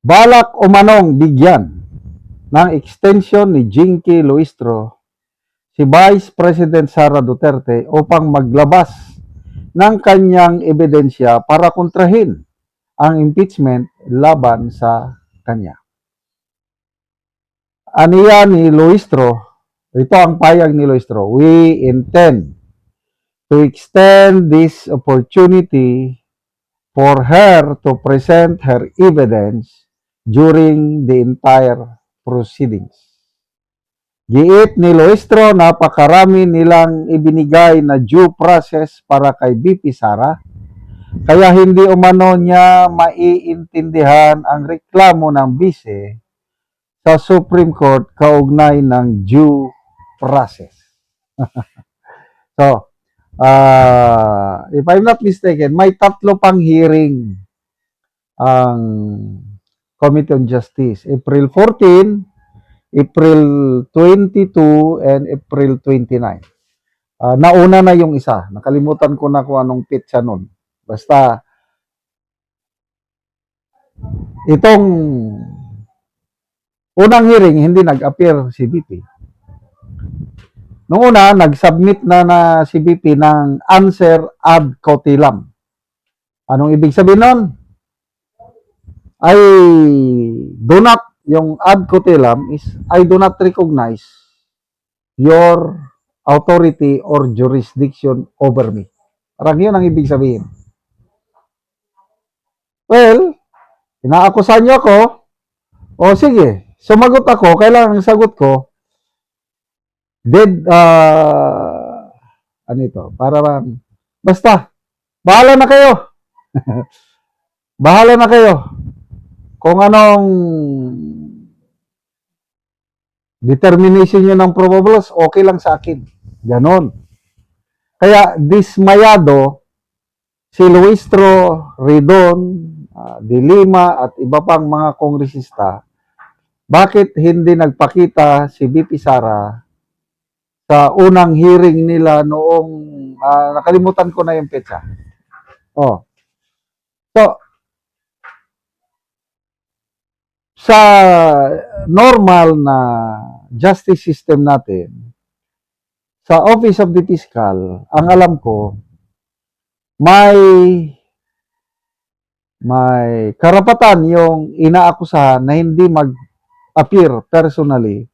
Balak umanong bigyan ng extension ni Jinky Luistro si Vice President Sara Duterte upang maglabas ng kanyang ebidensya para kontrahin ang impeachment laban sa kanya. Aniya ni Luistro, ito ang payag ni Luistro, we intend to extend this opportunity for her to present her evidence during the entire proceedings. Giit ni Luistro, napakarami nilang ibinigay na due process para kay BP Sara, kaya hindi umano niya maiintindihan ang reklamo ng bise sa Supreme Court kaugnay ng due process. So, if I'm not mistaken, may tatlo pang hearing ang Committee on Justice. April 14, April 22, and April 29. Nauna na yung isa. Nakalimutan ko na kung anong pitsa nun. Basta, itong unang hearing, hindi nag-appear si BP. Noong una, nag-submit na si BP ng answer ad cautelam. Anong ibig sabihin nun? I do not, yung ad cautelam is, I do not recognize your authority or jurisdiction over me. Parang yun ang ibig sabihin. Well, inaakusan niyo ako, o sige, sumagot ako, kailangan ang sagot ko, ano ito, para basta, bahala na kayo. Bahala na kayo. Kung anong determination nyo ng probables, okay lang sa akin. Ganon. Kaya, dismayado, si Luistro, Ridon, De Lima, at iba pang mga kongresista, bakit hindi nagpakita si BP Sara sa unang hearing nila noong, nakalimutan ko na yung petsa. Oh. So, sa normal na justice system natin, sa Office of the Fiscal, ang alam ko, may karapatan yung inaakusahan na hindi mag-appear personally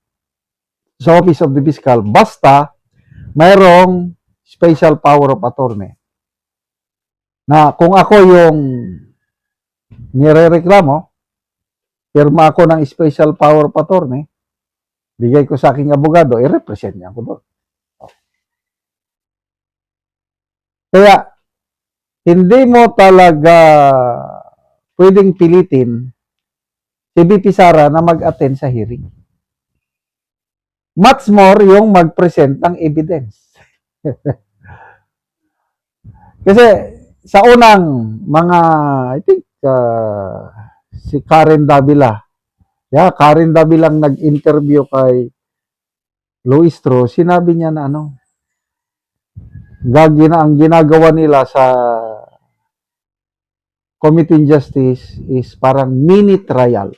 sa Office of the Fiscal basta mayroong special power of attorney. Na kung ako yung nirereklamo, pirma ako ng special power of attorney, bigay ko sa aking abogado, i-represent niya ako doon. Kaya, hindi mo talaga pwedeng pilitin si BP Sara na mag-attend sa hearing. Much more yung mag-present ng evidence. Kasi sa unang mga, I think, si Karen Davila, Karen Davila ang nag-interview kay Luistro, sinabi niya na ang ginagawa nila sa Committee on Justice is parang mini trial.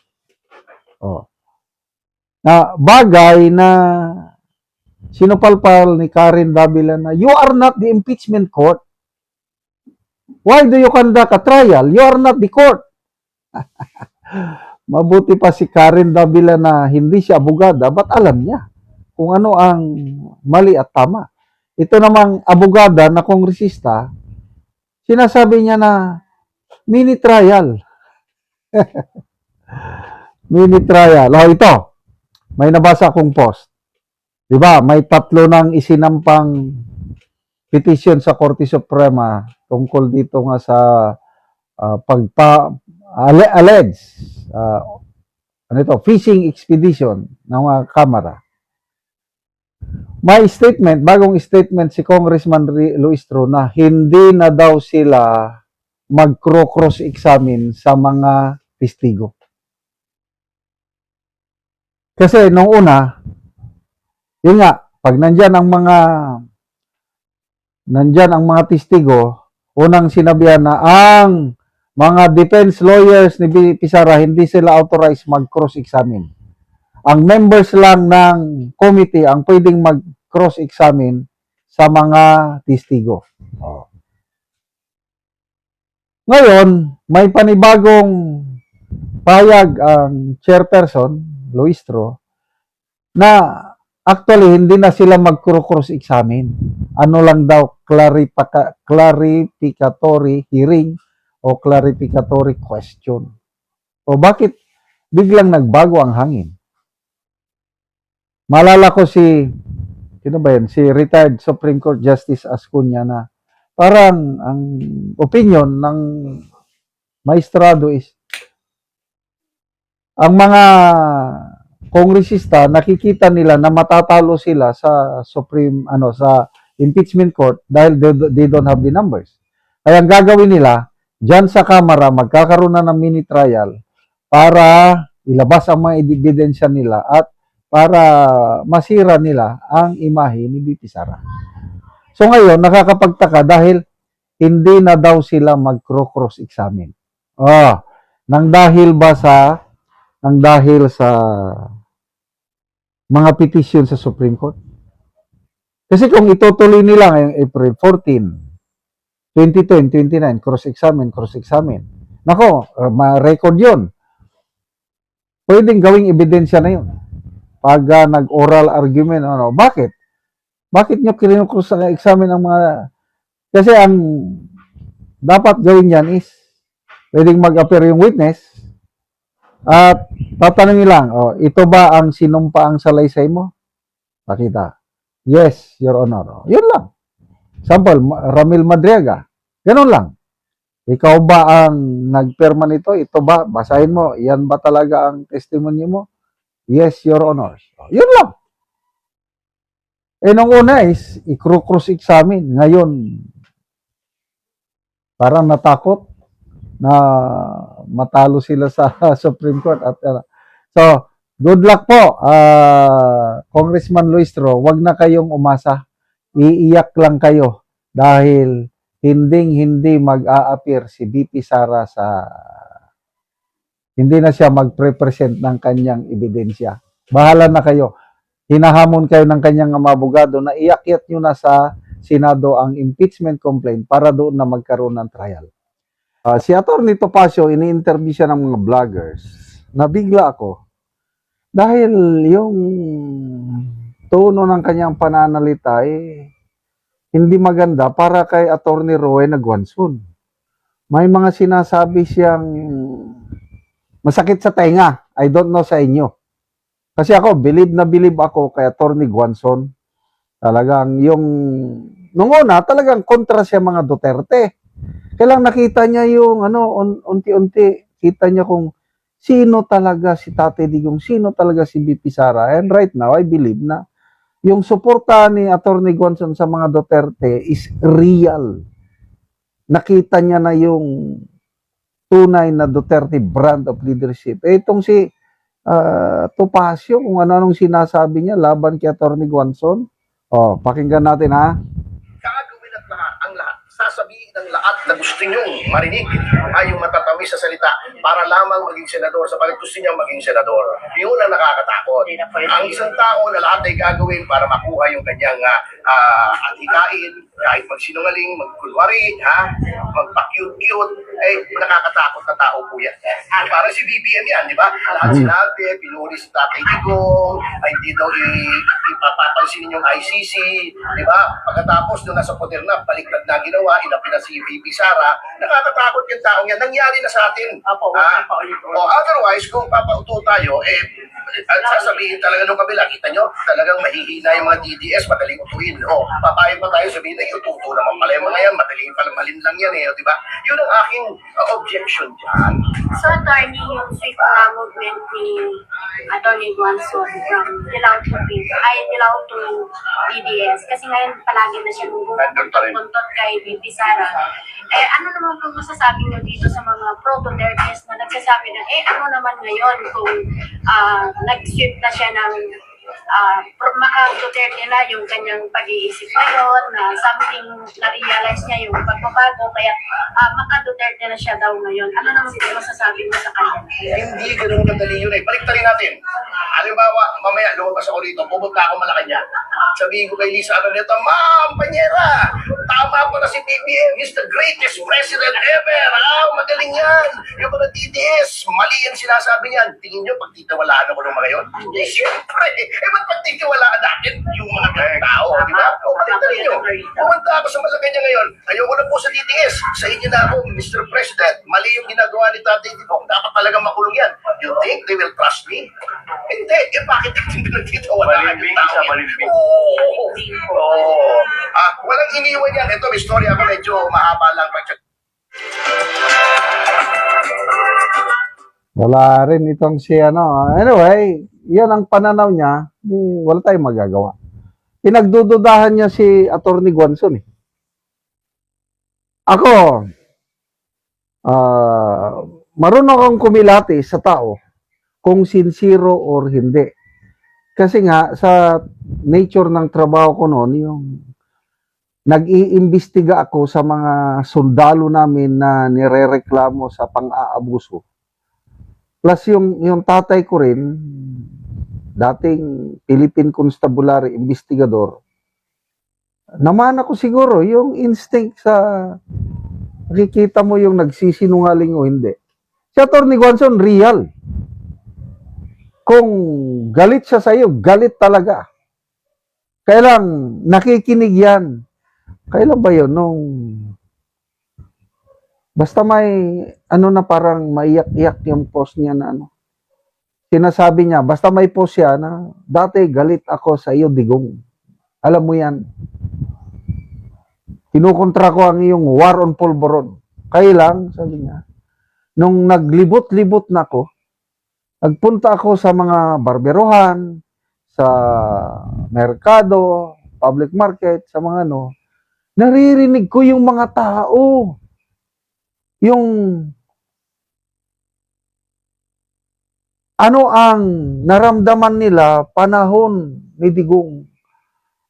Na bagay na sinupalpal ni Karen Davila na you are not the impeachment court. Why do you conduct a trial? You are not the court. Mabuti pa si Karen Davila na hindi siya abogada, ba't alam niya kung ano ang mali at tama. Ito namang abogada na kongresista, sinasabi niya na mini trial. Mini trial. Ito, may nabasa akong post. Diba, may 3 nang isinampang petition sa Korte Suprema tungkol dito nga sa fishing expedition ng mga kamera. May statement, bagong statement si Congressman Luistro na hindi na daw sila mag-cross-examine sa mga testigo. Kasi nung una, yun nga, pag nandyan ang mga testigo, unang sinabihan na ang mga defense lawyers ni VP Sara, hindi sila authorized mag-cross-examine. Ang members lang ng committee ang pwedeng mag-cross-examine sa mga testigo. Oh. Ngayon, may panibagong payag ang chairperson, Luistro, na actually hindi na sila mag-cross-examine. Ano lang daw, clarificatory hearing o clarificatory question. O bakit biglang nagbago ang hangin? Malala ko sino ba yun? Si retired Supreme Court Justice Ascuna na parang ang opinion ng maestrado is ang mga kongresista nakikita nila na matatalo sila sa sa impeachment court dahil they don't have the numbers. Kaya ang gagawin nila diyan sa Kamara magkakaroon na ng mini trial para ilabas ang mga ebidensya nila at para masira nila ang imahe ni VP Sara. So ngayon nakakapagtaka dahil hindi na daw sila mag-cross-examine. Nang dahil sa mga petition sa Supreme Court. Kasi kung itutuloy nila ngayong April 14, 2010, 29, cross-examine. Nako, ma-record yun. Pwedeng gawing ebidensya na yun. Pag nag-oral argument, bakit? Bakit nyo kinukross-examine ang mga... Kasi ang dapat gawin yan is pwedeng mag-appear yung witness at tatanungin lang, ito ba ang sinumpa ang salaysay mo? Pakita. Yes, Your Honor. Yun lang. Sample, Ramil Madriaga. Ganun lang. Ikaw ba ang nagpirma nito? Ito ba? Basahin mo. Yan ba talaga ang testimony mo? Yes, Your Honor. Yun lang. Nung una is, i-cross-examine. Ngayon, parang natakot na matalo sila sa Supreme Court. So, good luck po, Congressman Luistro. Huwag na kayong umasa. Iiyak lang kayo dahil hindi mag-a-appear si VP Sara hindi na siya mag-represent ng kanyang ebidensya. Bahala na kayo. Hinahamon kayo ng kanyang mga abogado na iakyat nyo na sa Senado ang impeachment complaint para doon na magkaroon ng trial. Si Atty. Topacio, ini-interview siya ng mga vloggers. Nabigla ako. Dahil yung tono ng kanyang pananalita hindi maganda para kay Atty. Rowena Guanzon. May mga sinasabi siyang masakit sa tenga. I don't know sa inyo. Kasi ako, believe ako kay Atty. Guanzon. Talagang nung una, talagang kontra siya mga Duterte. Kailang nakita niya yung unti-unti, kita niya kung sino talaga si Tate Digong, sino talaga si VP Sara. And right now, I believe na yung suporta ni Atty. Guanzon sa mga Duterte is real. Nakita niya na yung tunay na Duterte brand of leadership. Itong si Topacio, kung ano-anong sinasabi niya laban kay Atty. Guanzon. Pakinggan natin ha. Gagawin at ang lahat. Sasabihin ng lahat na gusto niyong marinig ay yung matatamis sa salita para lamang maging senador sapagkat gusto niyang maging senador. Yun ang nakakatakot. Ang isang tao na lahat ay gagawin para makuha yung kanyang atikain, kahit magsinungaling, magkulwari, magpa-cute-cute, nakakatakot na tao po yan. Para si BBM yan, di ba? Lahat sinabi, pinuri si Tatay Digong, hindi daw ipapapansin yung ICC, di ba? Pagkatapos nung nasa poder na, baliktad na ginawa, inapin na si VP Sara, nakakatakot yung taong yan. Nangyari na sa atin. Otherwise, kung papauto tayo, at sasabihin talaga nung kabila, kita nyo, talagang mahihina yung mga DDS, madaling utuin. Papayag pa tayo sabihin na itututo naman pala yung mga yan, madaling palmalin lang yan di ba? Yun ang aking objection dyan. So, attorney, yung swift movement ni Atty. Guanzon from Dilaw to Dilaw to DDS, kasi ngayon palagi na siya buntot kay VP Sara. Ano naman kung masasabi nyo dito sa mga pro-Dutertes na nagsasabi na, ano naman ngayon kung nag-swift na siya ng maka-Duterte na yung kanyang pag-iisip ngayon, na something na-realize niya yung pagbabago, kaya maka-Duterte na siya daw ngayon. Ano naman po masasabi mo sa kanya? Hindi ganun kadali yun eh. Baliktarin natin. Halimbawa, mamaya lumabas ako rito, pupunta ako Malacanang. Sabihin ko kay Lisa Araneta, Ma'am, Panyera, tama pala si BBM. He's the greatest president ever. Magaling yan. Yung mga DDS, mali yan sinasabi niyan. Tingin nyo, pagtitiwalaan ako ng mga yun? Hindi, siyempre. Ba't pagtitiwalaan natin yung mga ganang tao, di ba? O, baliktarin nyo. Pumunta ako sa Malacanang ngayon. Ayoko na po sa DDS. Sa inyo na ako, Mr. President. Mali yung ginagawa ni Tatay Digong. Dapat talaga makulong yan. You think they will trust me? Hindi. Bakit hindi pinagtitiwalaan yung tao? Oo. Walang iniwan yan. Ito, may story ako. Medyo mahaba lang. Wala rin itong si ano. Anyway, yan ang pananaw niya. Wala tayong magagawa. Pinagdududahan niya si Atty. Guanzon eh. Ako, marunong akong kumilati sa tao kung sincero or hindi. Kasi nga, sa nature ng trabaho ko noon, yung nag-iimbestiga ako sa mga sundalo namin na nirereklamo sa pang-aabuso. Plus yung tatay ko rin, dating Philippine Constabulary Investigador, naman ako siguro yung instinct sa nakikita mo yung nagsisinungaling o hindi. Si Atty. Guanzon, real. Kung galit siya sa iyo, galit talaga. Kailang nakikinig yan. Kailan ba yun? Basta may na parang maiyak-iyak yung post niya na sinasabi niya, basta may post siya na dati galit ako sa iyo, Digong. Alam mo yan. Kinukontra ko ang iyong war on polvoron. Kailang, sabi niya, nung naglibot-libot na ako, nagpunta ako sa mga barberohan, sa merkado, public market, sa mga naririnig ko yung mga tao. Yung ano ang naramdaman nila panahon ni Digong.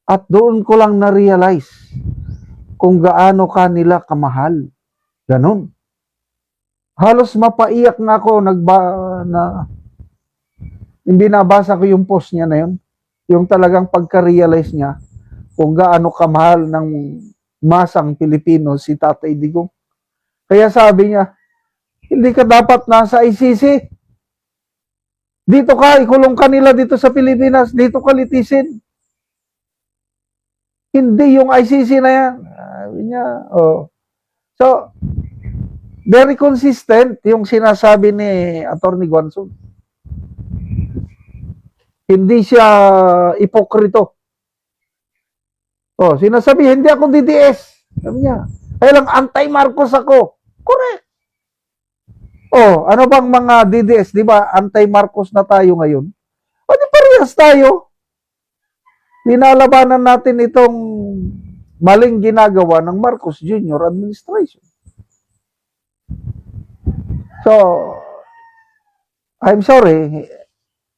At doon ko lang na-realize kung gaano ka nila kamahal. Ganon. Halos mapaiyak nga ako hindi nabasa ko yung post niya na yun. Yung talagang pagka-realize niya kung gaano kamahal ng masang Pilipino si Tatay Digong. Kaya sabi niya, hindi ka dapat nasa ICC. Dito ka, ikulong ka nila dito sa Pilipinas. Dito ka litisin. Hindi yung ICC na yan. Sabi niya, So, very consistent yung sinasabi ni Atty. Guanzon. Hindi siya ipokrito. Sinasabi, hindi ako DDS. Sabi niya, kaya lang anti-Marcos ako. Correct. Ano bang mga DDS? Di ba, anti-Marcos na tayo ngayon? Di parehas tayo. Linalabanan natin itong maling ginagawa ng Marcos Jr. administration. So, I'm sorry,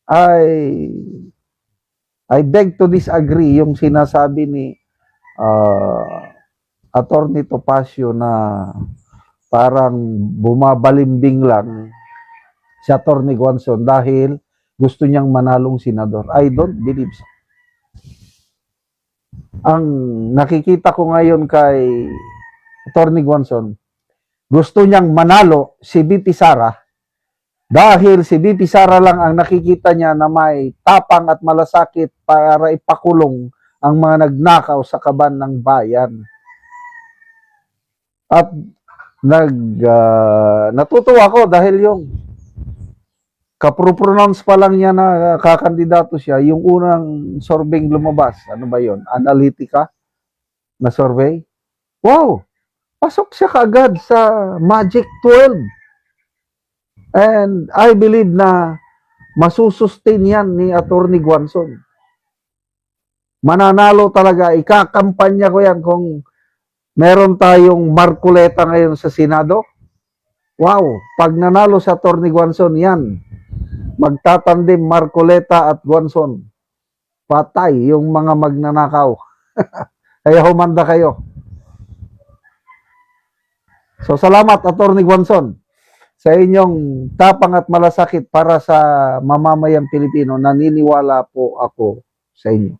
I beg to disagree yung sinasabi ni Atty. Topacio na parang bumabalimbing lang si Atty. Guanzon dahil gusto niyang manalong senador. I don't believe so. Ang nakikita ko ngayon kay Atty. Guanzon, gusto niyang manalo si BP Sara dahil si BP Sara lang ang nakikita niya na may tapang at malasakit para ipakulong ang mga nagnakaw sa kaban ng bayan. At natutuwa ako dahil yung kapro-pronounce pa lang niya na kakandidato siya, yung unang survey lumabas, ano ba yon? Analytica na survey. Wow! Pasok siya kaagad sa Magic 12. And I believe na masusustain yan ni Atty. Guanzon. Mananalo talaga. Ikakampanya ko yan kung meron tayong Marcoleta ngayon sa Senado. Wow! Pag nanalo sa Atty. Guanzon yan, magtatandim Marcoleta at Guanzon. patay yung mga magnanakaw. Kaya humanda kayo. So salamat, Attorney Guanzon, sa inyong tapang at malasakit para sa mamamayang Pilipino. Naniniwala po ako sa inyo.